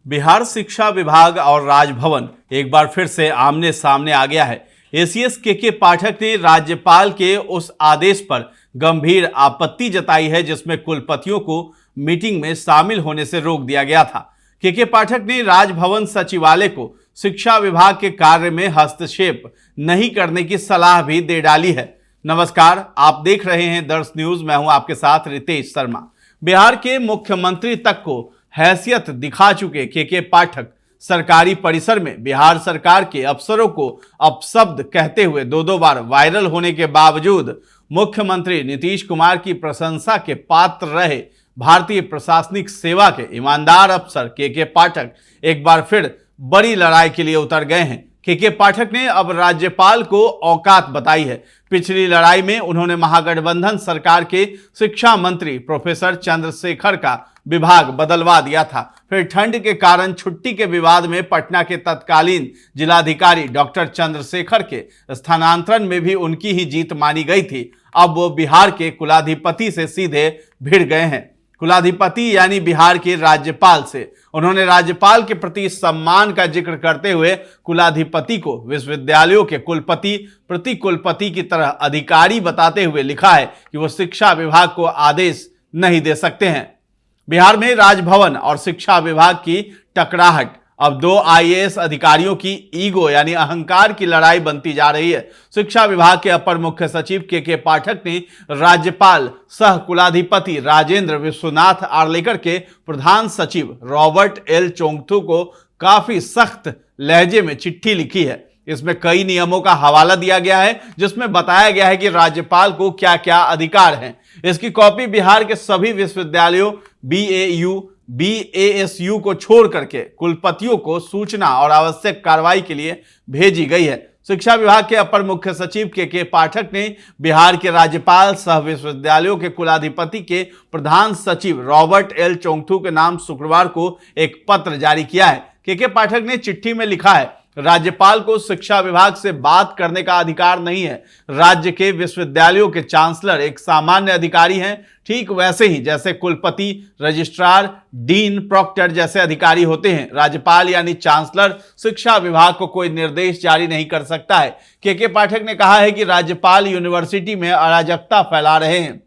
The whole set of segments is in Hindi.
बिहार शिक्षा विभाग और राजभवन एक बार फिर से आमने सामने आ गया है। एसीएस के पाठक ने राज्यपाल के उस आदेश पर गंभीर आपत्ति जताई है जिसमें कुलपतियों को मीटिंग में शामिल होने से रोक दिया गया था। के पाठक ने राजभवन सचिवालय को शिक्षा विभाग के कार्य में हस्तक्षेप नहीं करने की सलाह भी दे डाली है। नमस्कार, आप देख रहे हैं दर्श न्यूज। मैं हूं आपके साथ रितेश शर्मा। बिहार के मुख्यमंत्री तक को हैसियत दिखा चुके के पाठक सरकारी परिसर में बिहार सरकार के अफसरों को अपशब्द कहते हुए दो बार वायरल होने के बावजूद मुख्यमंत्री नीतीश कुमार की प्रशंसा के पात्र रहे भारतीय प्रशासनिक सेवा के ईमानदार अफसर के पाठक एक बार फिर बड़ी लड़ाई के लिए उतर गए हैं। के पाठक ने अब राज्यपाल को औकात बताई है। पिछली लड़ाई में उन्होंने महागठबंधन सरकार के शिक्षा मंत्री प्रोफेसर चंद्रशेखर का विभाग बदलवा दिया था। फिर ठंड के कारण छुट्टी के विवाद में पटना के तत्कालीन जिलाधिकारी डॉक्टर चंद्रशेखर के स्थानांतरण में भी उनकी ही जीत मानी गई थी। अब वो बिहार के कुलाधिपति से सीधे भिड़ गए हैं। कुलाधिपति यानी बिहार के राज्यपाल से उन्होंने राज्यपाल के प्रति सम्मान का जिक्र करते हुए कुलाधिपति को विश्वविद्यालयों के कुलपति प्रति कुलपति की तरह अधिकारी बताते हुए लिखा है कि वो शिक्षा विभाग को आदेश नहीं दे सकते हैं। बिहार में राजभवन और शिक्षा विभाग की टकराहट अब दो आईएएस अधिकारियों की ईगो यानी अहंकार की लड़ाई बनती जा रही है। शिक्षा विभाग के अपर मुख्य सचिव के पाठक ने राज्यपाल सह कुलाधिपति राजेंद्र विश्वनाथ आर्लेकर के प्रधान सचिव रॉबर्ट एल चोंगथू को काफी सख्त लहजे में चिट्ठी लिखी है। इसमें कई नियमों का हवाला दिया गया है जिसमें बताया गया है कि राज्यपाल को क्या क्या अधिकार हैं। इसकी कॉपी बिहार के सभी विश्वविद्यालयों बीएएसयू को छोड़ करके कुलपतियों को सूचना और आवश्यक कार्रवाई के लिए भेजी गई है। शिक्षा विभाग के अपर मुख्य सचिव के पाठक ने बिहार के राज्यपाल सह विश्वविद्यालयों के कुलाधिपति के प्रधान सचिव रॉबर्ट एल चोंगथू के नाम शुक्रवार को एक पत्र जारी किया है। के पाठक ने चिट्ठी में लिखा है, राज्यपाल को शिक्षा विभाग से बात करने का अधिकार नहीं है। राज्य के विश्वविद्यालयों के चांसलर एक सामान्य अधिकारी हैं, ठीक वैसे ही जैसे कुलपति, रजिस्ट्रार, डीन, प्रॉक्टर जैसे अधिकारी होते हैं। राज्यपाल यानी चांसलर शिक्षा विभाग को कोई निर्देश जारी नहीं कर सकता है। के पाठक ने कहा है कि राज्यपाल यूनिवर्सिटी में अराजकता फैला रहे हैं।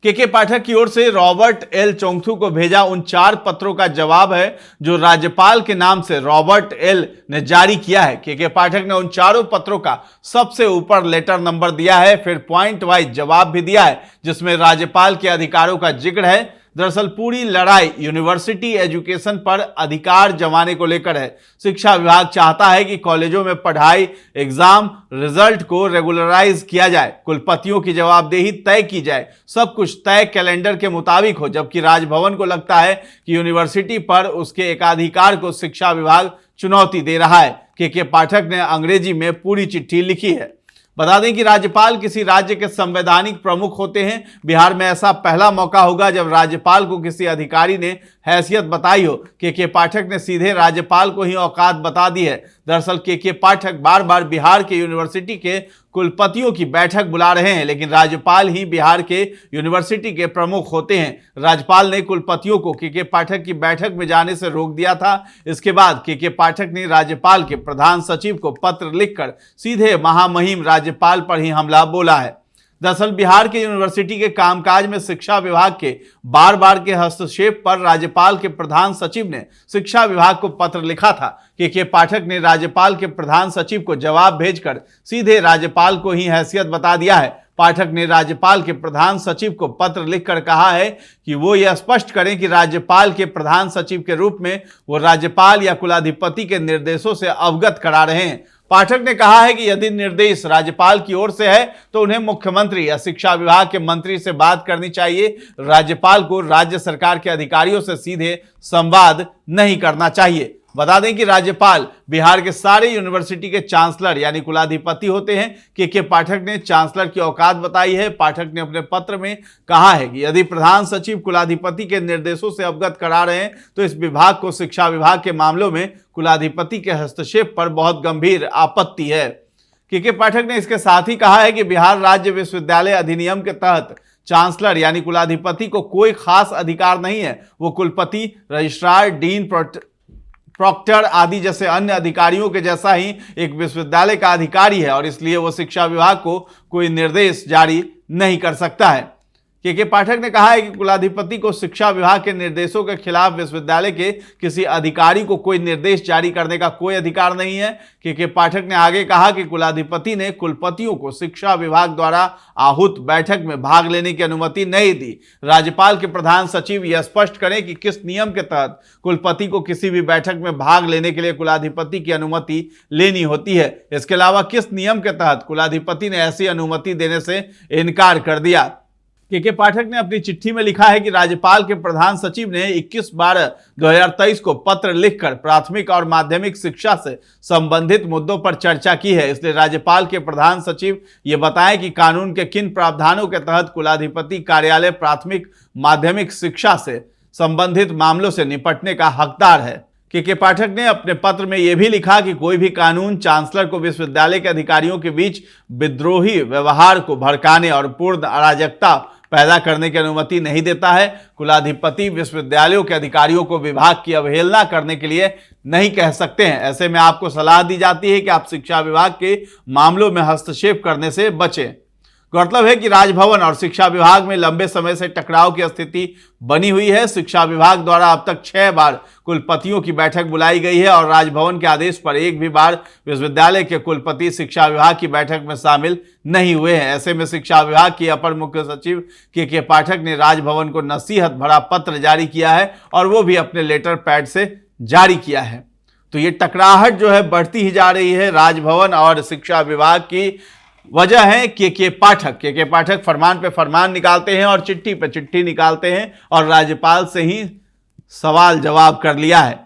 के पाठक की ओर से रॉबर्ट एल चोंगथू को भेजा उन 4 पत्रों का जवाब है जो राज्यपाल के नाम से रॉबर्ट एल ने जारी किया है। के पाठक ने उन चारों पत्रों का सबसे ऊपर लेटर नंबर दिया है, फिर पॉइंट वाइज जवाब भी दिया है जिसमें राज्यपाल के अधिकारों का जिक्र है। दरअसल पूरी लड़ाई यूनिवर्सिटी एजुकेशन पर अधिकार जमाने को लेकर है। शिक्षा विभाग चाहता है कि कॉलेजों में पढ़ाई, एग्जाम, रिजल्ट को रेगुलराइज किया जाए, कुलपतियों की जवाबदेही तय की जाए, सब कुछ तय कैलेंडर के मुताबिक हो, जबकि राजभवन को लगता है कि यूनिवर्सिटी पर उसके एकाधिकार को शिक्षा विभाग चुनौती दे रहा है। के पाठक ने अंग्रेजी में पूरी चिट्ठी लिखी है। बता दें कि राज्यपाल किसी राज्य के संवैधानिक प्रमुख होते हैं। बिहार में ऐसा पहला मौका होगा जब राज्यपाल को किसी अधिकारी ने हैसियत बताई हो। के पाठक ने सीधे राज्यपाल को ही औकात बता दी है। दरअसल के पाठक बार बार बिहार के यूनिवर्सिटी के कुलपतियों की बैठक बुला रहे हैं, लेकिन राज्यपाल ही बिहार के यूनिवर्सिटी के प्रमुख होते हैं। राज्यपाल ने कुलपतियों को के पाठक की बैठक में जाने से रोक दिया था। इसके बाद के पाठक ने राज्यपाल के प्रधान सचिव को पत्र लिखकर सीधे महामहिम राज्यपाल पर ही हमला बोला है। दरअसल बिहार के यूनिवर्सिटी के कामकाज में शिक्षा विभाग के बार बार के हस्तक्षेप पर राज्यपाल के प्रधान सचिव ने शिक्षा विभाग को पत्र लिखा था। के पाठक ने राज्यपाल के प्रधान सचिव को जवाब भेजकर सीधे राज्यपाल को ही हैसियत बता दिया है। पाठक ने राज्यपाल के प्रधान सचिव को पत्र लिखकर कहा है कि वो यह स्पष्ट करें कि राज्यपाल के प्रधान सचिव के रूप में वो राज्यपाल या कुलाधिपति के निर्देशों से अवगत करा रहे हैं। पाठक ने कहा है कि यदि निर्देश राज्यपाल की ओर से है तो उन्हें मुख्यमंत्री या शिक्षा विभाग के मंत्री से बात करनी चाहिए। राज्यपाल को राज्य सरकार के अधिकारियों से सीधे संवाद नहीं करना चाहिए। बता दें कि राज्यपाल बिहार के सारे यूनिवर्सिटी के चांसलर यानी कुलाधिपति होते हैं। के पाठक ने चांसलर की औकात बताई है। पाठक ने अपने पत्र में कहा है कि यदि प्रधान सचिव कुलाधिपति के निर्देशों से अवगत करा रहे हैं तो इस विभाग को शिक्षा विभाग के मामलों में कुलाधिपति के हस्तक्षेप पर बहुत गंभीर आपत्ति है। के पाठक ने इसके साथ ही कहा है कि बिहार राज्य विश्वविद्यालय अधिनियम के तहत चांसलर यानी कुलाधिपति को कोई खास अधिकार नहीं है। वो कुलपति, रजिस्ट्रार, डीन, प्रॉक्टर आदि जैसे अन्य अधिकारियों के जैसा ही एक विश्वविद्यालय का अधिकारी है और इसलिए वो शिक्षा विभाग को कोई निर्देश जारी नहीं कर सकता है। के पाठक ने कहा है कि कुलाधिपति को शिक्षा विभाग के निर्देशों के खिलाफ विश्वविद्यालय के किसी अधिकारी को कोई निर्देश जारी करने का कोई अधिकार नहीं है। के पाठक ने आगे कहा कि कुलाधिपति ने कुलपतियों को शिक्षा विभाग द्वारा आहूत बैठक में भाग लेने की अनुमति नहीं दी। राज्यपाल के प्रधान सचिव यह स्पष्ट करें कि किस नियम के तहत कुलपति को किसी भी बैठक में भाग लेने के लिए कुलाधिपति की अनुमति लेनी होती है। इसके अलावा किस नियम के तहत कुलाधिपति ने ऐसी अनुमति देने से इनकार कर दिया। के पाठक ने अपनी चिट्ठी में लिखा है कि राज्यपाल के प्रधान सचिव ने 21/12/2023 को पत्र लिखकर प्राथमिक और माध्यमिक शिक्षा से संबंधित मुद्दों पर चर्चा की है। इसलिए राज्यपाल के प्रधान सचिव ये बताएं कि कानून के किन प्रावधानों के तहत कुलाधिपति कार्यालय प्राथमिक माध्यमिक शिक्षा से संबंधित मामलों से निपटने का हकदार है। के पाठक ने अपने पत्र में यह भी लिखा कि कोई भी कानून चांसलर को विश्वविद्यालय के अधिकारियों के बीच विद्रोही व्यवहार को भड़काने और पूर्ण अराजकता पैदा करने की अनुमति नहीं देता है। कुलाधिपति विश्वविद्यालयों के अधिकारियों को विभाग की अवहेलना करने के लिए नहीं कह सकते हैं। ऐसे में आपको सलाह दी जाती है कि आप शिक्षा विभाग के मामलों में हस्तक्षेप करने से बचें। गौरतलब है कि राजभवन और शिक्षा विभाग में लंबे समय से टकराव की स्थिति बनी हुई है। शिक्षा विभाग द्वारा अब तक 6 बार कुलपतियों की बैठक बुलाई गई है और राजभवन के आदेश पर एक भी बार विश्वविद्यालय के कुलपति शिक्षा विभाग की बैठक में शामिल नहीं हुए हैं। ऐसे में शिक्षा विभाग के अपर मुख्य सचिव के पाठक ने राजभवन को नसीहत भरा पत्र जारी किया है और वो भी अपने लेटर पैड से जारी किया है। तो ये टकराहट जो है बढ़ती ही जा रही है राजभवन और शिक्षा विभाग की। वजह है के पाठक फरमान पे फरमान निकालते हैं और चिट्ठी पे चिट्ठी निकालते हैं और राज्यपाल से ही सवाल जवाब कर लिया है।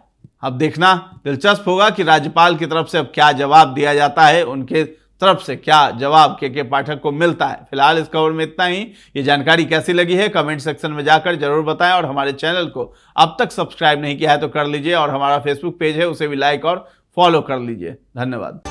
अब देखना दिलचस्प होगा कि राज्यपाल की तरफ से अब क्या जवाब दिया जाता है, उनके तरफ से क्या जवाब के पाठक को मिलता है। फिलहाल इस खबर में इतना ही। ये जानकारी कैसी लगी है कमेंट सेक्शन में जाकर जरूर बताएं और हमारे चैनल को अब तक सब्सक्राइब नहीं किया है तो कर लीजिए और हमारा फेसबुक पेज है उसे भी लाइक और फॉलो कर लीजिए। धन्यवाद।